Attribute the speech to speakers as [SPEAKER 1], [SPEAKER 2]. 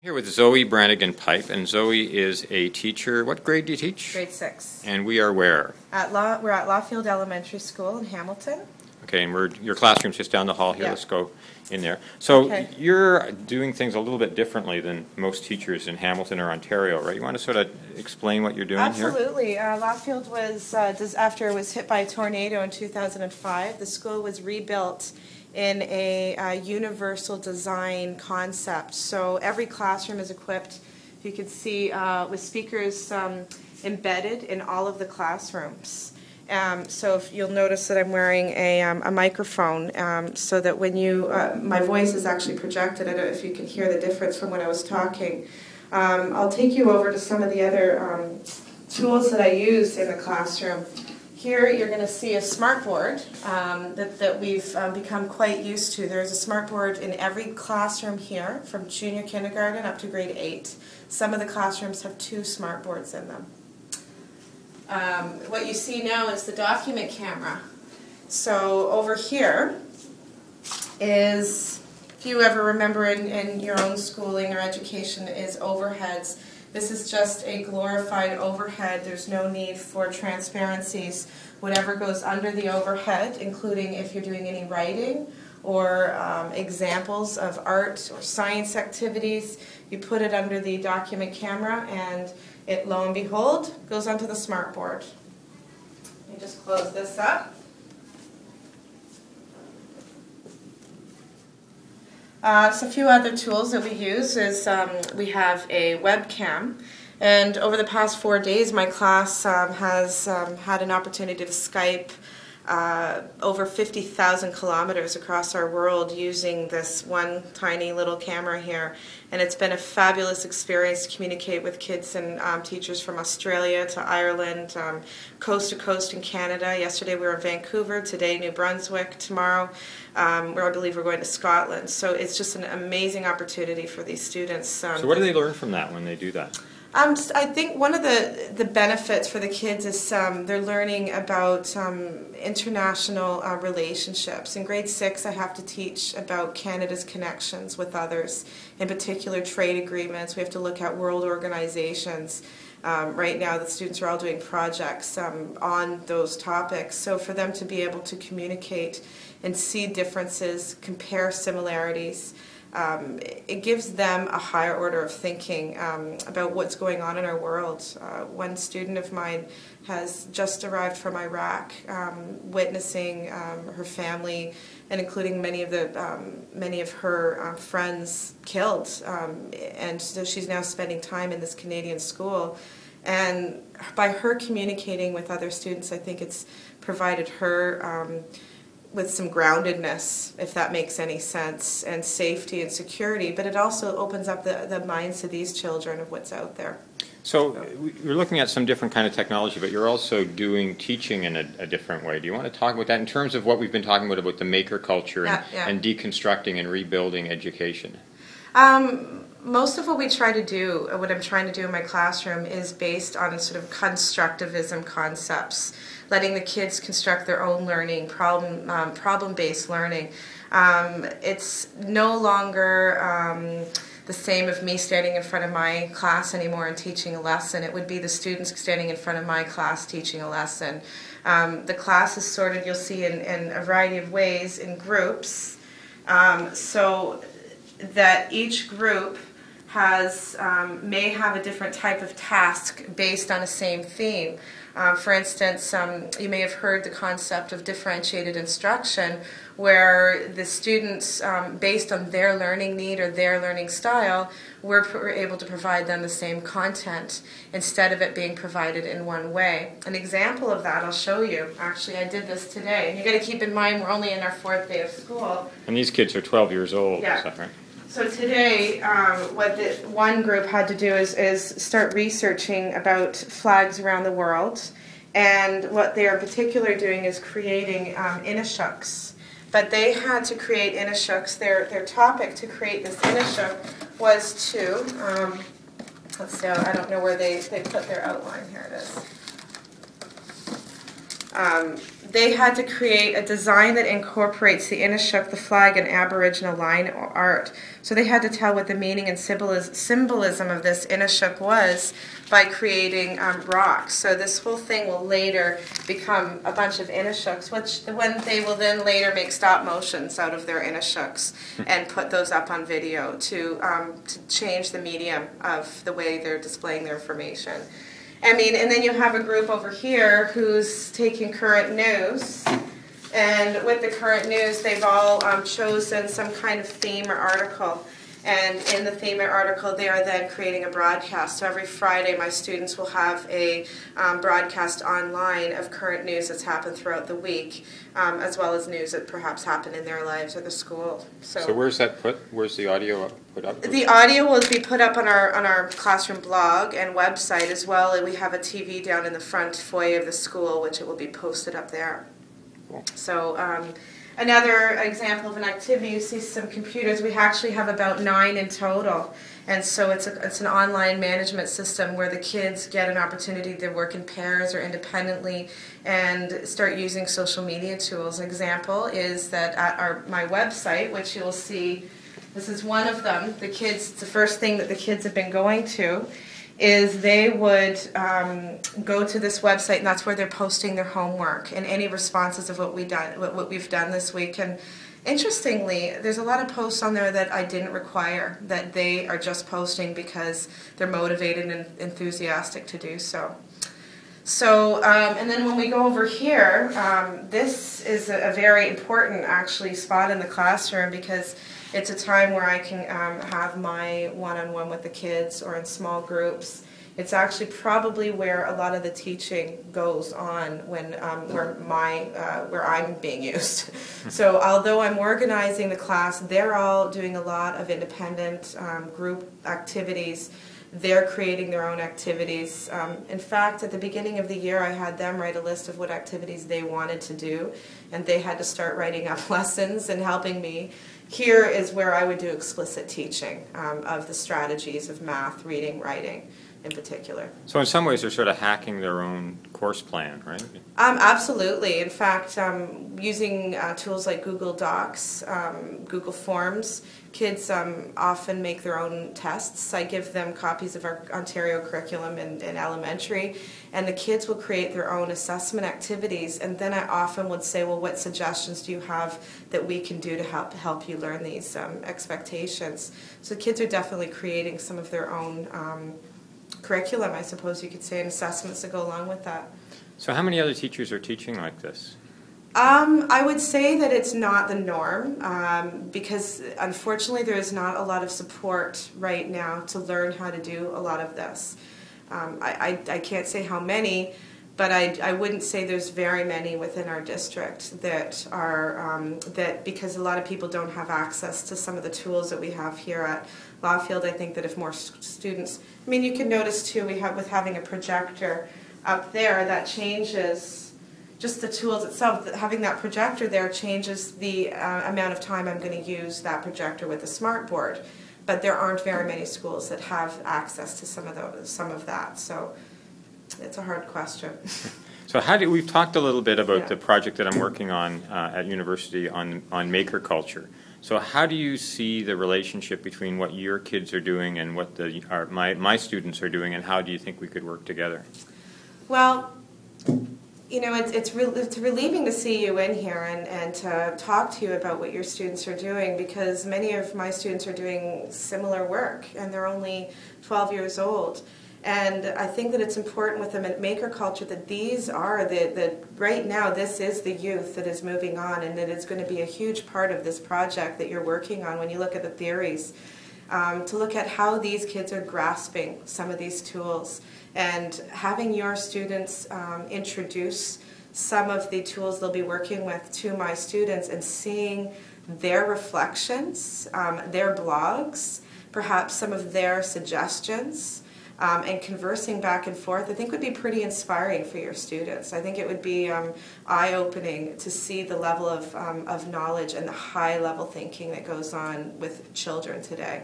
[SPEAKER 1] Here with Zoe Branigan-Pipe, and Zoe is a teacher. What grade do you teach?
[SPEAKER 2] Grade 6.
[SPEAKER 1] And we are where?
[SPEAKER 2] We're at Lawfield Elementary School in Hamilton.
[SPEAKER 1] Okay, and your classroom's just down the hall here.
[SPEAKER 2] Yeah.
[SPEAKER 1] Let's go in there. So
[SPEAKER 2] Okay.
[SPEAKER 1] You're doing things a little bit differently than most teachers in Hamilton or Ontario, right? You want to sort of explain what you're doing here?
[SPEAKER 2] Absolutely. Lawfield was, after it was hit by a tornado in 2005, the school was rebuilt in a universal design concept. So every classroom is equipped, you can see, with speakers embedded in all of the classrooms. So if you'll notice that I'm wearing a microphone, so that when you, my voice is actually projected. I don't know if you can hear the difference from when I was talking. I'll take you over to some of the other tools that I use in the classroom. Here you're going to see a smartboard that we've become quite used to. There's a smartboard in every classroom here, from junior kindergarten up to grade 8. Some of the classrooms have 2 smartboards in them. What you see now is the document camera. So over here is, if you ever remember in your own schooling or education, is overheads. This is just a glorified overhead. There's no need for transparencies. Whatever goes under the overhead, including if you're doing any writing or examples of art or science activities, you put it under the document camera and it, lo and behold, goes onto the smartboard. Let me just close this up. So a few other tools that we use is we have a webcam, and over the past 4 days my class has had an opportunity to Skype over 50,000 kilometers across our world using this one tiny little camera here, and it's been a fabulous experience to communicate with kids and teachers from Australia to Ireland, coast to coast in Canada. Yesterday we were in Vancouver, today New Brunswick, tomorrow I believe we're going to Scotland. So it's just an amazing opportunity for these students.
[SPEAKER 1] So what do they learn from that when they do that?
[SPEAKER 2] I think one of the benefits for the kids is they're learning about international relationships. In grade 6 I have to teach about Canada's connections with others, in particular trade agreements. We have to look at world organizations. Right now the students are all doing projects on those topics. So for them to be able to communicate and see differences, compare similarities, it gives them a higher order of thinking about what's going on in our world. One student of mine has just arrived from Iraq, witnessing her family and including many of her friends killed, and so she's now spending time in this Canadian school. And by her communicating with other students, I think it's provided her with some groundedness, if that makes any sense, and safety and security, but it also opens up the minds of these children of what's out there.
[SPEAKER 1] So you're looking at some different kind of technology, but you're also doing teaching in a different way. Do you want to talk about that in terms of what we've been talking about the maker culture and deconstructing and rebuilding education?
[SPEAKER 2] Most of what we try to do, what I'm trying to do in my classroom, is based on sort of constructivism concepts, letting the kids construct their own learning, problem-based learning. It's no longer the same of me standing in front of my class anymore and teaching a lesson. It would be the students standing in front of my class teaching a lesson. The class is sorted, you'll see, in a variety of ways, in groups, so that each group has may have a different type of task based on a same theme. For instance, you may have heard the concept of differentiated instruction, where the students, based on their learning need or their learning style, we're able to provide them the same content instead of it being provided in one way. An example of that I'll show you. Actually, I did this today. And you've got to keep in mind we're only in our 4th day of school.
[SPEAKER 1] And these kids are 12 years old,
[SPEAKER 2] yeah.
[SPEAKER 1] Is that right?
[SPEAKER 2] So today, what the one group had to do is start researching about flags around the world, and what they are particularly doing is creating Inishuks. But they had to create Inishuks. Their topic to create this Inishuk was to, let's see, I don't know where they put their outline. Here it is. they had to create a design that incorporates the Inishuk, the flag, and Aboriginal line art. So they had to tell what the meaning and symbolism of this Inishuk was by creating rocks. So this whole thing will later become a bunch of Inishuks, when they will then later make stop motions out of their Inishuks and put those up on video to change the medium of the way they're displaying their information. I mean, and then you have a group over here who's taking current news, and with the current news, they've all chosen some kind of theme or article, and in the theme or article, they are then creating a broadcast. So every Friday, my students will have a broadcast online of current news that's happened throughout the week, as well as news that perhaps happened in their lives or the school.
[SPEAKER 1] So where's that put? Where's the audio put up?
[SPEAKER 2] The audio will be put up on our classroom blog and website as well, and we have a TV down in the front foyer of the school, which it will be posted up there. Cool. So another example of an activity, you see some computers. We actually have about 9 in total, and so it's an online management system where the kids get an opportunity to work in pairs or independently and start using social media tools. An example is that at my website, which you'll see, this is one of them. The first thing that the kids have been going to is they would go to this website, and that's where they're posting their homework and any responses of what we've done this week. And interestingly, there's a lot of posts on there that I didn't require, that they are just posting because they're motivated and enthusiastic to do so. So, and then when we go over here, this is a very important, actually, spot in the classroom, because it's a time where I can have my one-on-one with the kids or in small groups. It's actually probably where a lot of the teaching goes on when where I'm being used. So although I'm organizing the class, they're all doing a lot of independent group activities. They're creating their own activities. In fact, at the beginning of the year, I had them write a list of what activities they wanted to do, and they had to start writing up lessons and helping me. Here is where I would do explicit teaching of the strategies of math, reading, writing in particular.
[SPEAKER 1] So in some ways they're sort of hacking their own course plan, right?
[SPEAKER 2] Absolutely. In fact, using tools like Google Docs, Google Forms, kids often make their own tests. I give them copies of our Ontario curriculum in elementary, and the kids will create their own assessment activities, and then I often would say, well, what suggestions do you have that we can do to help you learn these expectations? So kids are definitely creating some of their own curriculum, I suppose you could say, and assessments that go along with that.
[SPEAKER 1] So how many other teachers are teaching like this?
[SPEAKER 2] I would say that it's not the norm, because unfortunately there is not a lot of support right now to learn how to do a lot of this. I can't say how many, but I wouldn't say there's very many within our district that are, because a lot of people don't have access to some of the tools that we have here at Lawfield. I think that if more students, I mean, you can notice too, with having a projector up there, that changes just the tools itself. Having that projector there changes the amount of time I'm going to use that projector with a smart board. But there aren't very many schools that have access to some of that. So it's a hard question.
[SPEAKER 1] So we've talked a little bit about the project that I'm working on at university on maker culture. So how do you see the relationship between what your kids are doing and what my students are doing, and how do you think we could work together?
[SPEAKER 2] Well, you know, it's relieving to see you in here and to talk to you about what your students are doing, because many of my students are doing similar work, and they're only 12 years old. And I think that it's important with the maker culture that these are right now this is the youth that is moving on, and that it's going to be a huge part of this project that you're working on when you look at the theories, to look at how these kids are grasping some of these tools, and having your students introduce some of the tools they'll be working with to my students, and seeing their reflections, their blogs, perhaps some of their suggestions, and conversing back and forth, I think would be pretty inspiring for your students. I think it would be eye-opening to see the level of knowledge and the high-level thinking that goes on with children today.